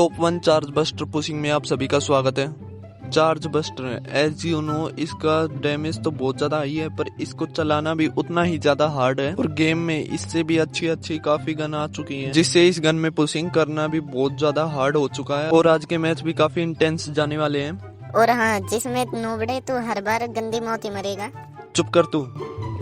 Top 1 charge buster pushing में आप सभी का स्वागत है। Charge buster as you know इसका डैमेज तो बहुत ज्यादा हाई है, पर इसको चलाना भी उतना ही ज्यादा हार्ड है और गेम में इससे भी अच्छी काफी गन आ चुकी हैं, जिससे इस गन में पुशिंग करना भी बहुत ज्यादा हार्ड हो चुका है और आज के मैच भी काफी इंटेंस जाने वाले हैं। और हाँ, जिसमें नूबड़े तो हर बार गंदी मौत ही मरेगा। चुप कर तू।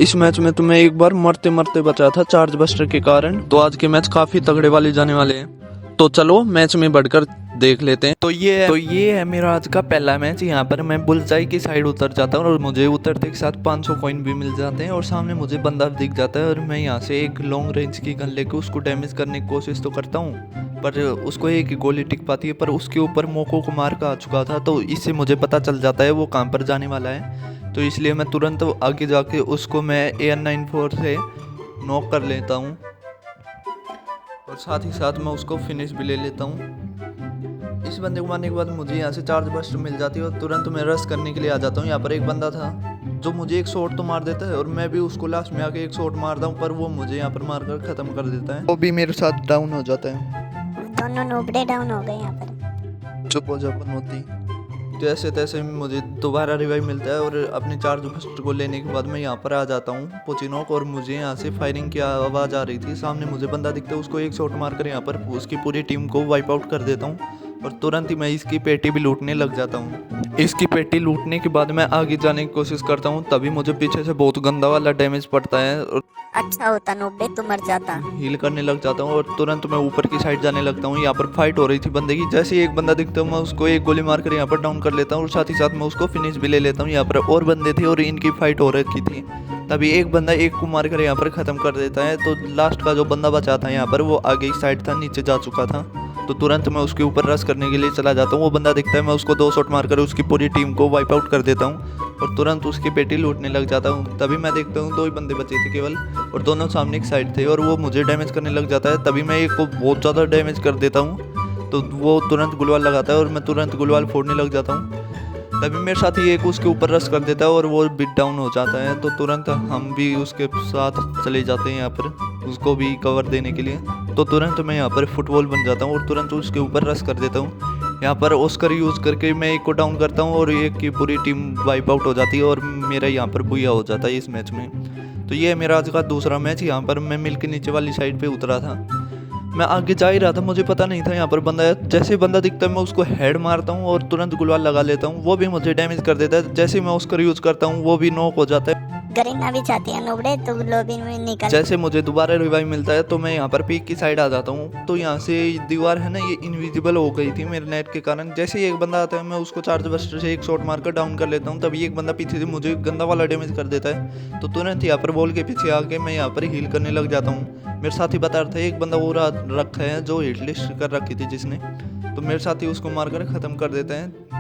इस मैच में तुम्हें एक बार मरते मरते बचा था चार्ज बस्टर के कारण, तो आज के मैच काफी तगड़े वाले जाने वाले हैं। तो चलो मैच में बढ़कर देख लेते हैं। तो ये है मेरा आज का पहला मैच। यहाँ पर मैं बुलसाई की साइड उतर जाता हूँ और मुझे उतरते के साथ 500 कॉइन भी मिल जाते हैं और सामने मुझे बंदा दिख जाता है और मैं यहाँ से एक लॉन्ग रेंज की गन लेकर उसको डैमेज करने की कोशिश तो करता हूँ, पर उसको एक ही गोली टिक पाती है। पर उसके ऊपर मोको को मार का आ चुका था, तो इससे मुझे पता चल जाता है वो कहाँ पर जाने वाला है। तो इसलिए मैं तुरंत आगे जाके उसको मैं AR-94 से नॉक कर लेता हूँ और साथ ही साथ मैं उसको फिनिश भी ले लेता हूँ। इस बंदे को मारने के बाद मुझे यहाँ से चार्ज बस्ट मिल जाती है और तुरंत मैं रश करने के लिए आ जाता हूँ। यहाँ पर एक बंदा था जो मुझे एक शॉट तो मार देता है और मैं भी उसको लास्ट में आके एक शॉट मारता हूँ, पर वो मुझे यहाँ पर मारकर ख़त्म कर देता है। वो भी मेरे साथ डाउन हो जाता है। दोनों नूबड़े डाउन हो गए यहाँ पर। चुप हो जा बनोती। जैसे तैसे मुझे दोबारा रिवाइव मिलता है और अपने चार्ज बस्टर को लेने के बाद मैं यहाँ पर आ जाता हूँ पोचिनोक, और मुझे यहाँ से फायरिंग की आवाज़ आ रही थी। सामने मुझे बंदा दिखता है, उसको एक शॉट मारकर यहाँ पर उसकी पूरी टीम को वाइप आउट कर देता हूँ और तुरंत ही मैं इसकी पेटी भी लूटने लग जाता हूँ। इसकी पेटी लूटने के बाद मैं आगे जाने की कोशिश करता हूँ, तभी मुझे पीछे से बहुत गंदा वाला डैमेज पड़ता है और अच्छा होता नूबड़े तू मर जाता। हील करने लग जाता हूँ और तुरंत मैं ऊपर की साइड जाने लगता हूँ। यहाँ पर फाइट हो रही थी बंदे की। जैसे ही एक बंदा दिखता है मैं उसको एक गोली मारकर यहाँ पर डाउन कर लेता हूँ और साथ ही साथ मैं उसको फिनिश भी ले लेता हूँ। यहाँ पर और बंदे थे और इनकी फाइट हो रखी थी, तभी एक बंदा एक को मारकर यहाँ पर ख़त्म कर देता है। तो लास्ट का जो बंदा बचा था यहाँ पर वो आगे की साइड था, नीचे जा चुका था, तो तुरंत मैं उसके ऊपर रश करने के लिए चला जाता हूँ। वो बंदा दिखता है, मैं उसको 2 शॉट मारकर उसकी पूरी टीम को वाइप आउट कर देता हूँ और तुरंत उसकी पेटी लूटने लग जाता हूँ। तभी मैं देखता हूँ 2 ही बंदे बचे थे केवल और दोनों सामने एक साइड थे और वो मुझे डैमेज करने लग जाता है। तभी मैं एक को बहुत ज़्यादा डैमेज कर देता हूँ, तो वो तुरंत गुलवाल लगाता है और मैं तुरंत गुलवाल फोड़ने लग जाता हूँ। तभी मेरे साथ ही एक उसके ऊपर रश कर देता है और वो बिट डाउन हो जाता है, तो तुरंत हम भी उसके साथ चले जाते हैं यहाँ पर उसको भी कवर देने के लिए। तो तुरंत मैं यहाँ पर फुटबॉल बन जाता हूँ और तुरंत उसके ऊपर रश कर देता हूँ। यहाँ पर ऑस्कर यूज़ करके मैं एक को डाउन करता हूँ और एक की पूरी टीम वाइप आउट हो जाती है और मेरा यहाँ पर बुया हो जाता है इस मैच में। तो ये मेरा आज का दूसरा मैच। यहाँ पर मैं मिल के नीचे वाली साइड पे उतरा था, मैं आगे जा ही रहा था, मुझे पता नहीं था यहाँ पर बंदा है। जैसे बंदा दिखता है मैं उसको हेड मारता हूँ और तुरंत गुलवाल लगा लेता हूँ, वो भी मुझे डैमेज कर देता है। जैसे मैं उसका यूज़ करता हूँ वो भी नॉक हो जाता है। करीना भी चाहती है नूबड़े तो लॉबी में निकल। जैसे मुझे दोबारा रिवाइव मिलता है तो मैं यहाँ पर पीक की साइड आ जाता हूँ। तो यहाँ से दीवार है ना, ये इनविजिबल हो गई थी मेरे नेट के कारण। जैसे ही एक बंदा आता है मैं उसको चार्ज बस्टर से एक शॉट मारकर डाउन कर लेता हूँ, तभी एक बंदा पीछे से मुझे गंदा वाला डैमेज कर देता है। तो तुरंत यहाँ पर बॉल के पीछे आके मैं यहाँ पर हील करने लग जाता हूँ। मेरे साथ ही बता रहा था एक बंदा वो रखा है जो हिट लिस्ट कर रखी थी जिसने, तो मेरे साथ ही उसको मारकर ख़त्म कर देते हैं।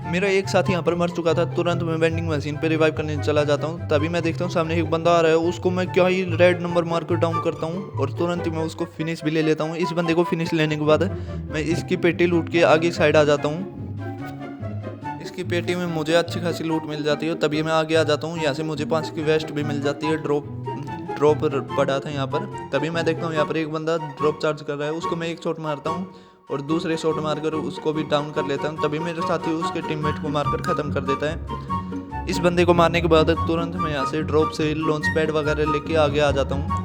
मेरा एक साथी यहाँ पर मर चुका था, तुरंत मैं वेंडिंग मशीन पे रिवाइव करने चला जाता हूँ। तभी मैं देखता हूँ सामने एक बंदा आ रहा है, उसको मैं क्या ही रेड नंबर मारकर डाउन करता हूँ और तुरंत ही मैं उसको फिनिश भी ले लेता हूँ। इस बंदे को फिनिश लेने के बाद मैं इसकी पेटी लूट के आगे साइड आ जाता हूँ। इसकी पेटी में मुझे अच्छी खासी लूट मिल जाती है, तभी मैं आगे आ जाता हूँ। यहाँ से मुझे 5 की वेस्ट भी मिल जाती है, ड्रॉप पड़ा था यहाँ पर। तभी मैं देखता हूँ यहाँ पर एक बंदा ड्रॉप चार्ज कर रहा है, उसको मैं एक शॉट मारता हूँ और दूसरे शॉट मारकर उसको भी डाउन कर लेता हूँ। तभी मेरे साथी उसके टीममेट को मारकर ख़त्म कर देता है। इस बंदे को मारने के बाद तुरंत मैं यहाँ से ड्रॉप से लॉन्च पैड वगैरह लेके आगे आ जाता हूँ।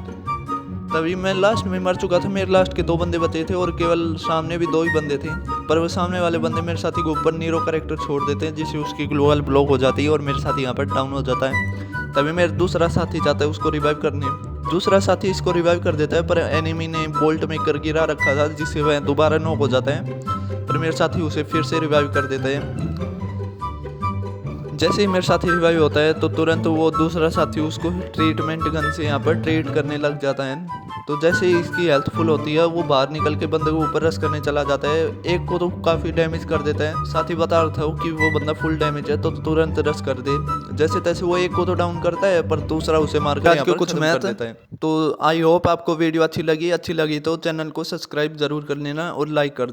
तभी मैं लास्ट में मर चुका था, मेरे लास्ट के 2 बंदे बचे थे और केवल सामने भी 2 ही बंदे थे, पर वो सामने वाले बंदे मेरे साथी को ऊपर नीरो कैरेक्टर छोड़ देते हैं, जिससे उसकी ग्लोबल ब्लॉक हो जाती है और मेरे साथी यहाँ पर डाउन हो जाता है। तभी मेरा दूसरा साथी जाता है उसको रिवाइव करने। दूसरा साथी इसको रिवाइव कर देता है, पर एनिमी ने बोल्ट मेकर गिरा रखा था जिससे वह दोबारा नॉक हो जाता है, पर मेरे साथी उसे फिर से रिवाइव कर देता है। जैसे ही मेरे साथी रिवाइव होता है तो तुरंत वो दूसरा साथी उसको ट्रीटमेंट गन से यहाँ पर ट्रीट करने लग जाता है। तो जैसे ही इसकी हेल्थ फुल होती है वो बाहर निकल के बंदे को ऊपर रश करने चला जाता है। एक को तो काफ़ी डैमेज कर देता है, साथ ही बता रहा था कि वो बंदा फुल डैमेज है, तो तुरंत रश कर दे। जैसे तैसे वो एक को तो डाउन करता है, पर दूसरा उसे मार कर कुछ मैच देता है। तो आई होप आपको वीडियो अच्छी लगी तो चैनल को सब्सक्राइब जरूर कर लेना और लाइक कर